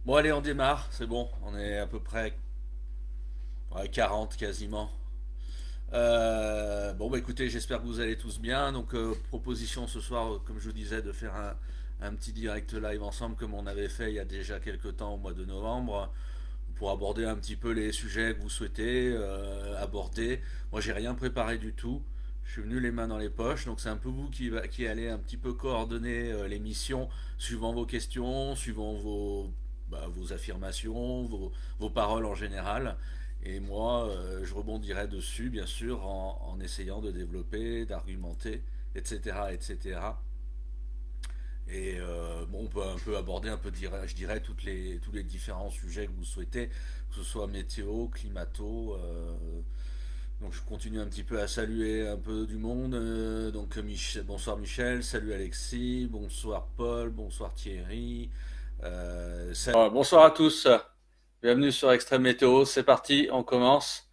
Bon, allez, on démarre, c'est bon. On est à peu près ouais, 40 quasiment. Bon, bah écoutez, j'espère que vous allez tous bien. Donc, proposition ce soir, comme je vous disais, de faire un petit direct live ensemble, comme on avait fait il y a déjà quelques temps au mois de novembre, pour aborder un petit peu les sujets que vous souhaitez aborder. Moi, j'ai rien préparé du tout. Je suis venu les mains dans les poches, donc c'est un peu vous qui allez un petit peu coordonner l'émission suivant vos questions, suivant vos affirmations, vos paroles en général. Et moi, je rebondirai dessus, bien sûr, en essayant de développer, d'argumenter, etc., etc. Et bon, on peut un peu aborder un peu, je dirais, tous les différents sujets que vous souhaitez, que ce soit météo, climato. Donc je continue un petit peu à saluer un peu du monde. Donc bonsoir Michel, salut Alexis, bonsoir Paul, bonsoir Thierry. Bonsoir à tous, bienvenue sur Extrême Météo, c'est parti, on commence.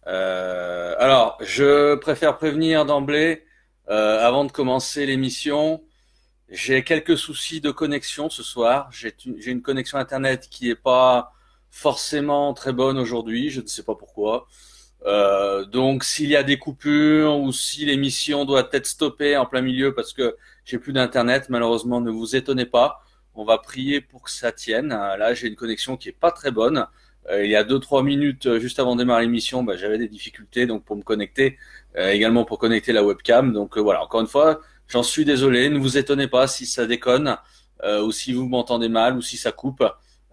Alors, je préfère prévenir d'emblée, avant de commencer l'émission, j'ai quelques soucis de connexion ce soir. J'ai une connexion internet qui est pas forcément très bonne aujourd'hui. Je ne sais pas pourquoi. Donc, s'il y a des coupures ou si l'émission doit être stoppée en plein milieu parce que j'ai plus d'internet, malheureusement, ne vous étonnez pas. On va prier pour que ça tienne. Là, j'ai une connexion qui est pas très bonne. Il y a 2-3 minutes, juste avant de démarrer l'émission, j'avais des difficultés donc pour me connecter, également pour connecter la webcam. Donc voilà, encore une fois, j'en suis désolé. Ne vous étonnez pas si ça déconne ou si vous m'entendez mal ou si ça coupe.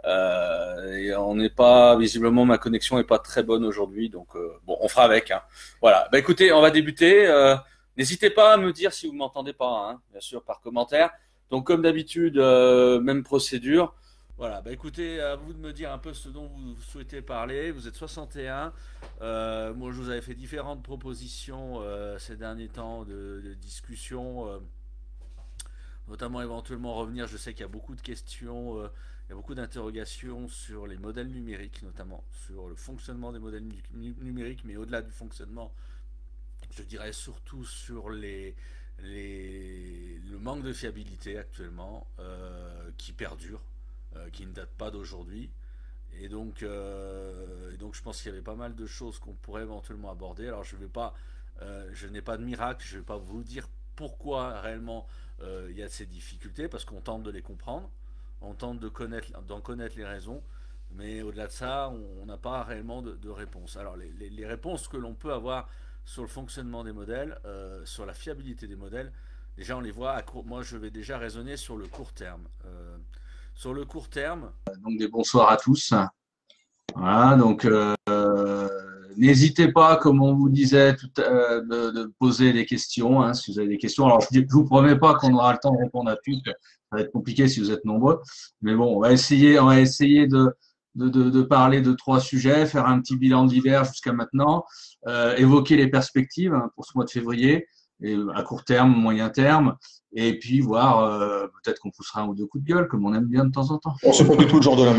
Et on n'est pas visiblement ma connexion est pas très bonne aujourd'hui, donc bon, on fera avec. Hein. Voilà. Écoutez, on va débuter. N'hésitez pas à me dire si vous m'entendez pas, hein, bien sûr par commentaire. Donc comme d'habitude, même procédure. Voilà, écoutez, à vous de me dire un peu ce dont vous souhaitez parler. Vous êtes 61. Moi, je vous avais fait différentes propositions ces derniers temps de discussion, notamment éventuellement revenir. Je sais qu'il y a beaucoup de questions, il y a beaucoup d'interrogations sur les modèles numériques, notamment sur le fonctionnement des modèles numériques, mais au-delà du fonctionnement, je dirais surtout sur le manque de fiabilité actuellement qui perdure, qui ne date pas d'aujourd'hui. Et donc, je pense qu'il y avait pas mal de choses qu'on pourrait éventuellement aborder. Alors, je n'ai pas de miracle, je ne vais pas vous dire pourquoi réellement il y a ces difficultés, parce qu'on tente de les comprendre, on tente d'en connaître les raisons, mais au-delà de ça, on n'a pas réellement de réponse. Alors, les réponses que l'on peut avoir sur le fonctionnement des modèles, sur la fiabilité des modèles, déjà on les voit moi je vais déjà raisonner sur le court terme. Sur le court terme. Donc des bonsoirs à tous. Voilà, donc n'hésitez pas, comme on vous disait, de poser des questions, hein, si vous avez des questions. Alors je vous promets pas qu'on aura le temps de répondre à toutes. Ça va être compliqué si vous êtes nombreux. Mais bon, on va essayer de parler de 3 sujets, faire un petit bilan de l'hiver jusqu'à maintenant, évoquer les perspectives hein, pour ce mois de février, et à court terme, moyen terme, et puis voir peut-être qu'on poussera un ou deux coups de gueule, comme on aime bien de temps en temps. On sait pas du tout le genre de la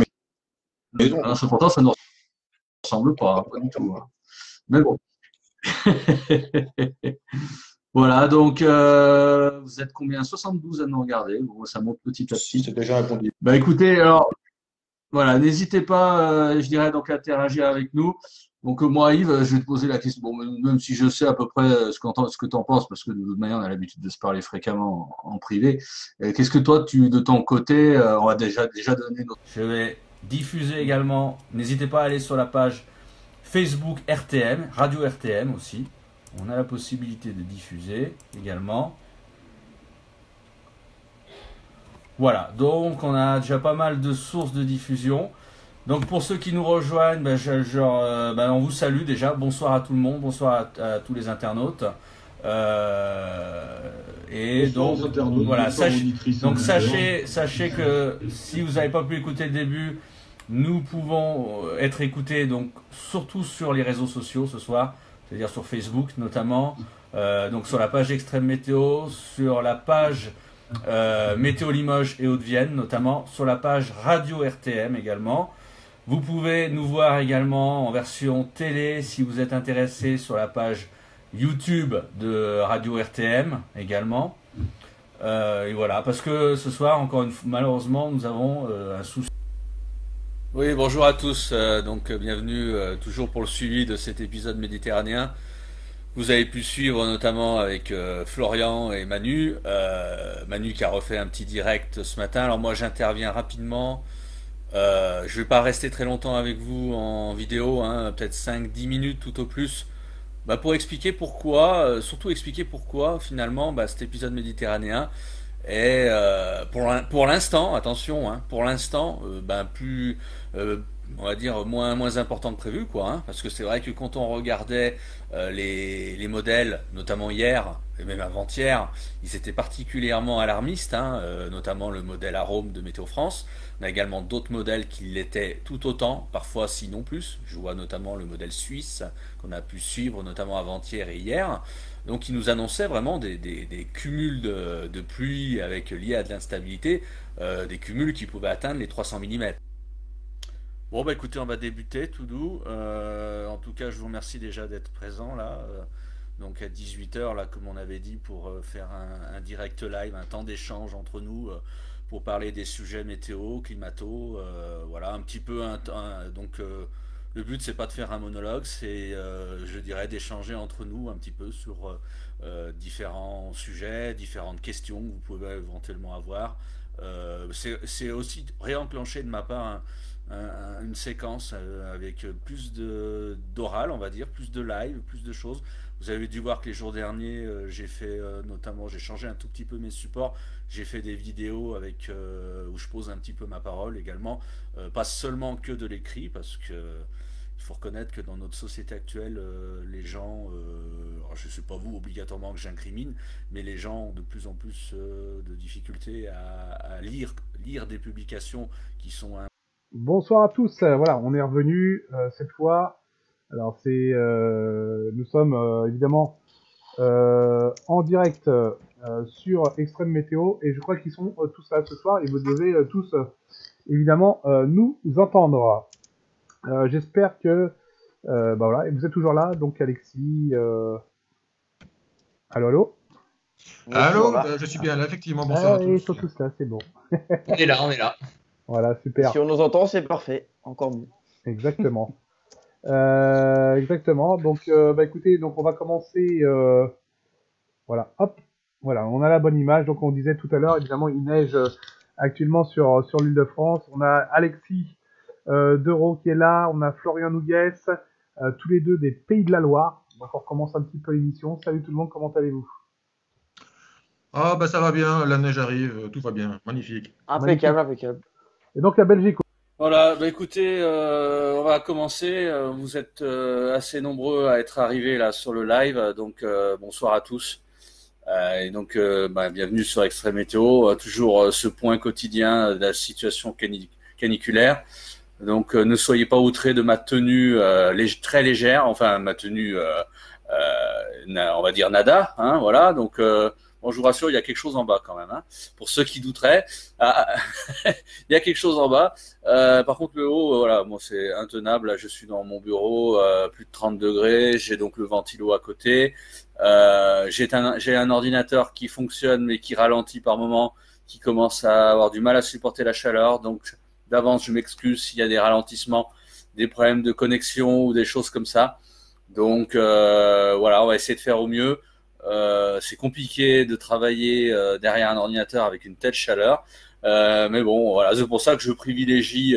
maison. Alors, pourtant, ça ne nous ressemble pas, hein, pas du tout. Hein. Mais bon. Voilà, donc vous êtes combien? 72 à nous regarder. Bon, ça monte petit à petit. C'est déjà répondu. Écoutez, alors voilà, n'hésitez pas, je dirais donc à interagir avec nous. Donc moi, Yves, je vais te poser la question. Bon, même si je sais à peu près ce que tu en penses, parce que de toute manière, on a l'habitude de se parler fréquemment en privé. Qu'est-ce que toi, de ton côté, on va déjà donné notre. Je vais diffuser également. N'hésitez pas à aller sur la page Facebook RTM, Radio RTM aussi. On a la possibilité de diffuser également. Voilà, donc on a déjà pas mal de sources de diffusion. Donc pour ceux qui nous rejoignent, on vous salue déjà. Bonsoir à tout le monde, bonsoir à tous les internautes. Et donc voilà, sachez que si vous n'avez pas pu écouter le début, nous pouvons être écoutés donc surtout sur les réseaux sociaux ce soir, c'est-à-dire sur Facebook notamment, donc sur la page Extrême Météo, sur la page Météo Limoges et Haute-Vienne notamment, sur la page Radio RTM également. Vous pouvez nous voir également en version télé si vous êtes intéressé sur la page YouTube de Radio RTM également. Et voilà, parce que ce soir, encore une fois, malheureusement, nous avons un souci. Oui, bonjour à tous. Bienvenue toujours pour le suivi de cet épisode méditerranéen. Vous avez pu suivre notamment avec Florian et Manu. Manu qui a refait un petit direct ce matin. Alors moi j'interviens rapidement. Je vais pas rester très longtemps avec vous en vidéo, hein, peut-être 5-10 minutes tout au plus. Pour expliquer pourquoi, surtout expliquer pourquoi finalement cet épisode méditerranéen est pour l'instant, attention, hein, pour l'instant, plus, euh, on va dire moins important que prévu, quoi, hein, parce que c'est vrai que quand on regardait les modèles, notamment hier et même avant-hier, ils étaient particulièrement alarmistes, hein, notamment le modèle Arome de Météo France. On a également d'autres modèles qui l'étaient tout autant, parfois sinon plus. Je vois notamment le modèle suisse qu'on a pu suivre notamment avant-hier et hier. Donc il nous annonçait vraiment des cumuls de pluie avec liés à de l'instabilité, des cumuls qui pouvaient atteindre les 300 mm. Bon écoutez, on va débuter tout doux. En tout cas, je vous remercie déjà d'être présent là. Donc à 18 h là, comme on avait dit, pour faire un direct live, un temps d'échange entre nous pour parler des sujets météo, climato, voilà, un petit peu le but c'est pas de faire un monologue, c'est je dirais d'échanger entre nous un petit peu sur différents sujets, différentes questions que vous pouvez éventuellement avoir. C'est aussi réenclencher de ma part une séquence avec plus d'oral, on va dire, plus de live, plus de choses. Vous avez dû voir que les jours derniers, j'ai fait notamment, j'ai changé un tout petit peu mes supports. J'ai fait des vidéos avec où je pose un petit peu ma parole également, pas seulement que de l'écrit, parce que il faut reconnaître que dans notre société actuelle, les gens, alors je ne sais pas vous obligatoirement que j'incrimine, mais les gens ont de plus en plus de difficultés à lire des publications qui sont un... Bonsoir à tous. Voilà, on est revenu cette fois. Alors nous sommes évidemment en direct sur Extrême Météo et je crois qu'ils sont tous là ce soir et vous devez tous évidemment nous entendre. J'espère que voilà, et vous êtes toujours là. Donc Alexis, allô, allô. Allô, je suis bien là, effectivement. Bonsoir à tous. Ils sont tous là, c'est bon. On est là, on est là. Voilà, super. Si on nous entend, c'est parfait. Encore mieux. Exactement. Exactement. Donc, écoutez, donc on va commencer. Voilà, hop. Voilà, on a la bonne image. Donc, on disait tout à l'heure, évidemment, il neige actuellement sur l'île de France. On a Alexis Dereau qui est là. On a Florian Nougès, tous les deux des Pays de la Loire. Donc, on recommence un petit peu l'émission. Salut tout le monde, comment allez-vous? Ah, ça va bien, la neige arrive, tout va bien, magnifique. Impeccable, impeccable. Et donc, la Belgique. Voilà, écoutez, on va commencer. Vous êtes assez nombreux à être arrivés là sur le live, donc bonsoir à tous. Bienvenue sur Extrême Météo, toujours ce point quotidien de la situation caniculaire. Donc ne soyez pas outrés de ma tenue très légère, enfin ma tenue, on va dire nada, hein, voilà. Donc bon, je vous rassure, il y a quelque chose en bas quand même, hein, pour ceux qui douteraient. Il y a quelque chose en bas. Par contre, le haut, voilà, moi c'est intenable. Là, je suis dans mon bureau, plus de 30 degrés. J'ai donc le ventilo à côté. J'ai un ordinateur qui fonctionne mais qui ralentit par moment, qui commence à avoir du mal à supporter la chaleur. Donc d'avance, je m'excuse s'il y a des ralentissements, des problèmes de connexion ou des choses comme ça. Donc voilà, on va essayer de faire au mieux. C'est compliqué de travailler derrière un ordinateur avec une telle chaleur. Mais bon, voilà, c'est pour ça que je privilégie